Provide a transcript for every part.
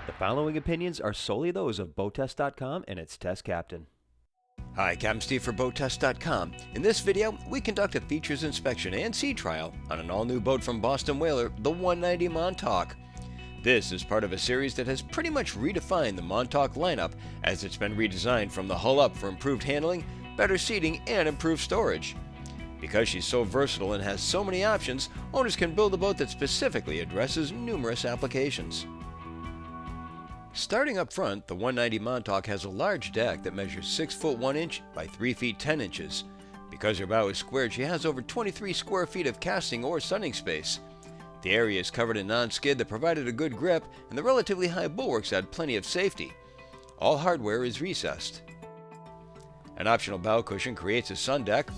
The following opinions are solely those of BoatTEST.com and its test captain. Hi, Captain Steve for BoatTEST.com. In this video, we conduct a features inspection and sea trial on an all-new boat from Boston Whaler, the 190 Montauk. This is part of a series that has pretty much redefined the Montauk lineup as it's been redesigned from the hull up for improved handling, better seating, and improved storage. Because she's so versatile and has so many options, owners can build a boat that specifically addresses numerous applications. Starting up front, the 190 Montauk has a large deck that measures 6 foot 1 inch by 3 feet 10 inches. Because her bow is squared, she has over 23 square feet of casting or sunning space. The area is covered in non-skid that provided a good grip, and the relatively high bulwarks add plenty of safety. All hardware is recessed. An optional bow cushion creates a sun deck.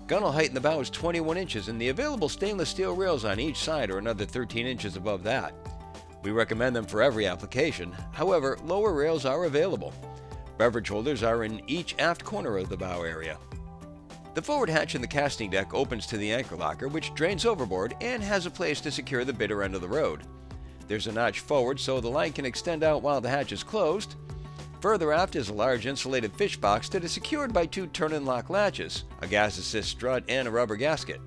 Gunnel height in the bow is 21 inches, and the available stainless steel rails on each side are another 13 inches above that. We recommend them for every application. However, lower rails are available. Beverage holders are in each aft corner of the bow area. The forward hatch in the casting deck opens to the anchor locker, which drains overboard and has a place to secure the bitter end of the rode. There's a notch forward so the line can extend out while the hatch is closed. Further aft is a large insulated fish box that is secured by 2 turn-and-lock latches, a gas assist strut, and a rubber gasket.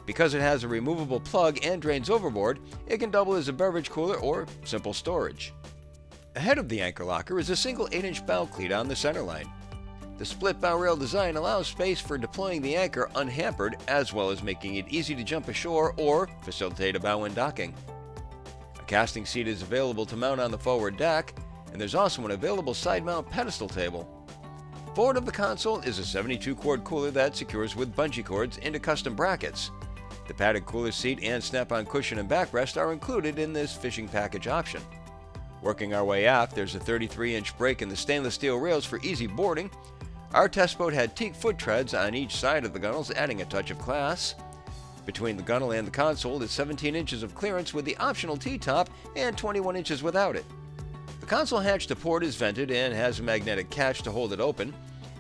Because it has a removable plug and drains overboard, it can double as a beverage cooler or simple storage. Ahead of the anchor locker is a single 8-inch bow cleat on the centerline. The split bow rail design allows space for deploying the anchor unhampered, as well as making it easy to jump ashore or facilitate a bow-in docking. A casting seat is available to mount on the forward deck, and there's also an available side mount pedestal table. Forward of the console is a 72-quart cooler that secures with bungee cords into custom brackets. The padded cooler seat and snap-on cushion and backrest are included in this fishing package option. Working our way aft, there's a 33-inch break in the stainless steel rails for easy boarding. Our test boat had teak foot treads on each side of the gunnels, adding a touch of class. Between the gunnel and the console is 17 inches of clearance with the optional T-top and 21 inches without it. The console hatch to port is vented and has a magnetic catch to hold it open.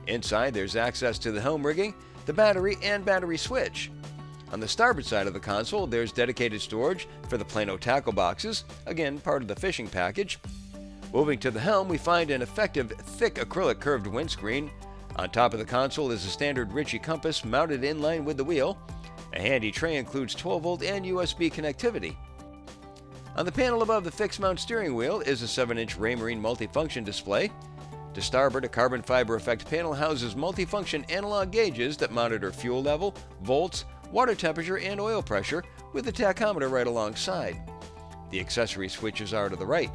Inside, there's access to the helm rigging, the battery, and battery switch. On the starboard side of the console, there's dedicated storage for the Plano tackle boxes, again part of the fishing package. Moving to the helm, we find an effective, thick acrylic curved windscreen. On top of the console is a standard Ritchie compass mounted in line with the wheel. A handy tray includes 12-volt and USB connectivity. On the panel above the fixed mount steering wheel is a 7-inch Raymarine multifunction display. To starboard, a carbon fiber effect panel houses multifunction analog gauges that monitor fuel level, volts, water temperature, and oil pressure, with the tachometer right alongside. The accessory switches are to the right.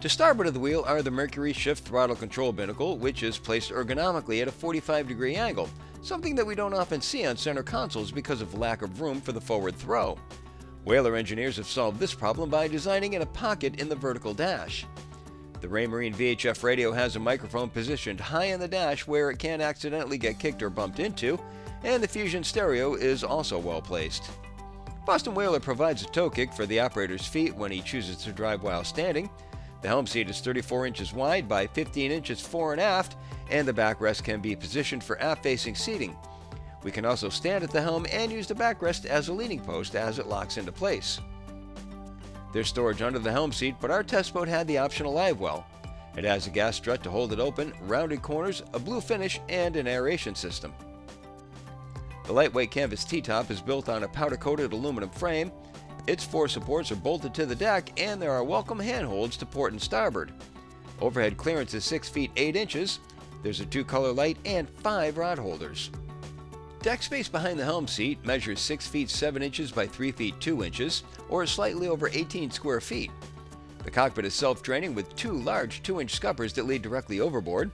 To starboard of the wheel are the Mercury shift throttle control binnacle, which is placed ergonomically at a 45-degree angle, something that we don't often see on center consoles because of lack of room for the forward throw. Whaler engineers have solved this problem by designing in a pocket in the vertical dash. The Raymarine VHF radio has a microphone positioned high in the dash where it can't accidentally get kicked or bumped into, and the Fusion stereo is also well placed. Boston Whaler provides a toe kick for the operator's feet when he chooses to drive while standing. The helm seat is 34 inches wide by 15 inches fore and aft, and the backrest can be positioned for aft-facing seating. We can also stand at the helm and use the backrest as a leaning post as it locks into place. There's storage under the helm seat, but our test boat had the optional live well. It has a gas strut to hold it open, rounded corners, a blue finish, and an aeration system. The lightweight canvas T-top is built on a powder-coated aluminum frame. Its 4 supports are bolted to the deck, and there are welcome handholds to port and starboard. Overhead clearance is 6 feet 8 inches. There's a 2-color light and 5 rod holders. Deck space behind the helm seat measures 6 feet 7 inches by 3 feet 2 inches, or slightly over 18 square feet. The cockpit is self-draining with 2 large 2-inch scuppers that lead directly overboard.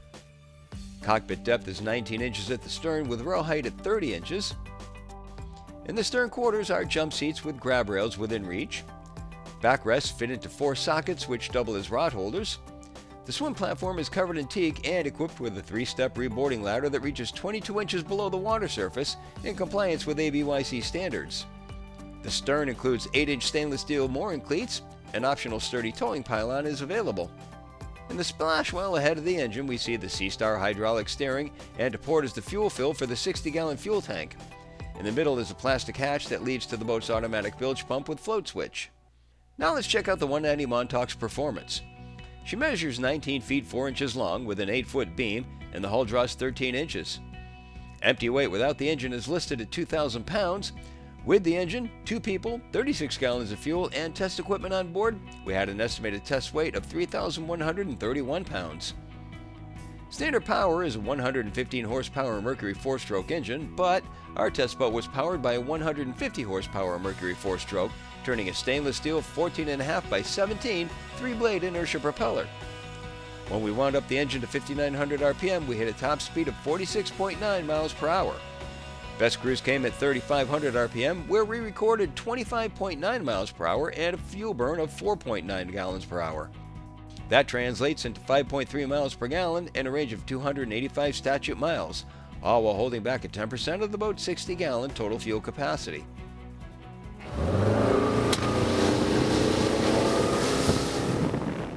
Cockpit depth is 19 inches at the stern with row height at 30 inches. In the stern quarters are jump seats with grab rails within reach. Backrests fit into 4 sockets which double as rod holders. The swim platform is covered in teak and equipped with a 3-step reboarding ladder that reaches 22 inches below the water surface in compliance with ABYC standards. The stern includes 8-inch stainless steel mooring cleats. An optional sturdy towing pylon is available. In the splash well ahead of the engine, we see the Seastar hydraulic steering, and to port is the fuel fill for the 60-gallon fuel tank. In the middle is a plastic hatch that leads to the boat's automatic bilge pump with float switch. Now let's check out the 190 Montauk's performance. She measures 19 feet 4 inches long with an 8-foot beam, and the hull draws 13 inches. Empty weight without the engine is listed at 2,000 pounds. With the engine, 2 people, 36 gallons of fuel, and test equipment on board, we had an estimated test weight of 3,131 pounds. Standard power is a 115 horsepower Mercury 4-stroke engine, but our test boat was powered by a 150 horsepower Mercury 4-stroke, turning a stainless steel 14.5 by 17 3-blade inertia propeller. When we wound up the engine to 5,900 RPM, we hit a top speed of 46.9 miles per hour. Best cruise came at 3,500 RPM, where we recorded 25.9 miles per hour and a fuel burn of 4.9 gallons per hour. That translates into 5.3 miles per gallon and a range of 285 statute miles, all while holding back at 10% of the boat's 60-gallon total fuel capacity.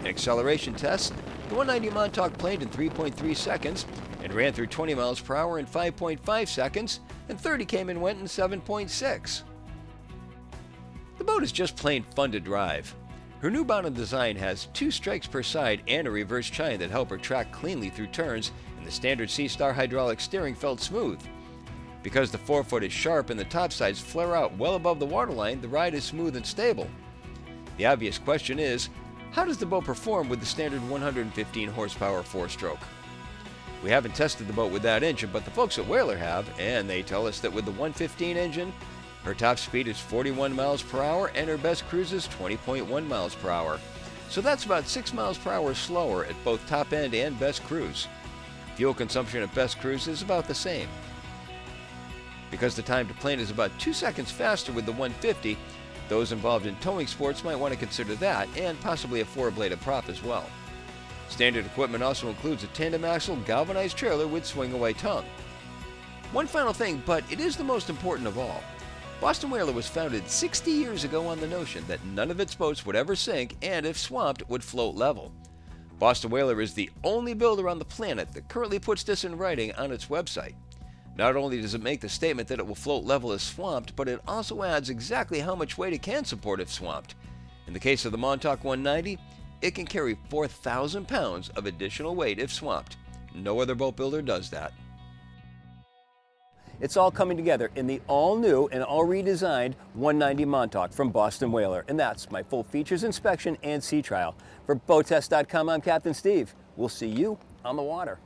In acceleration tests, the 190 Montauk planed in 3.3 seconds and ran through 20 miles per hour in 5.5 seconds, and 30 came and went in 7.6. The boat is just plain fun to drive. Her new bottom design has 2 strikes per side and a reverse chine that help her track cleanly through turns, and the standard C-Star hydraulic steering felt smooth. Because the forefoot is sharp and the top sides flare out well above the waterline, the ride is smooth and stable. The obvious question is, how does the boat perform with the standard 115 horsepower 4-stroke? We haven't tested the boat with that engine, but the folks at Whaler have, and they tell us that with the 115 engine, her top speed is 41 miles per hour and her best cruise is 20.1 miles per hour. So that's about 6 miles per hour slower at both top end and best cruise. Fuel consumption at best cruise is about the same. Because the time to plane is about 2 seconds faster with the 150, those involved in towing sports might want to consider that, and possibly a 4-bladed prop as well. Standard equipment also includes a tandem axle galvanized trailer with swing-away tongue. One final thing, but it is the most important of all. Boston Whaler was founded 60 years ago on the notion that none of its boats would ever sink and, if swamped, would float level. Boston Whaler is the only builder on the planet that currently puts this in writing on its website. Not only does it make the statement that it will float level if swamped, but it also adds exactly how much weight it can support if swamped. In the case of the Montauk 190, it can carry 4,000 pounds of additional weight if swamped. No other boat builder does that. It's all coming together in the all-new and all-redesigned 190 Montauk from Boston Whaler. And that's my full features inspection and sea trial. For BoatTEST.com, I'm Captain Steve. We'll see you on the water.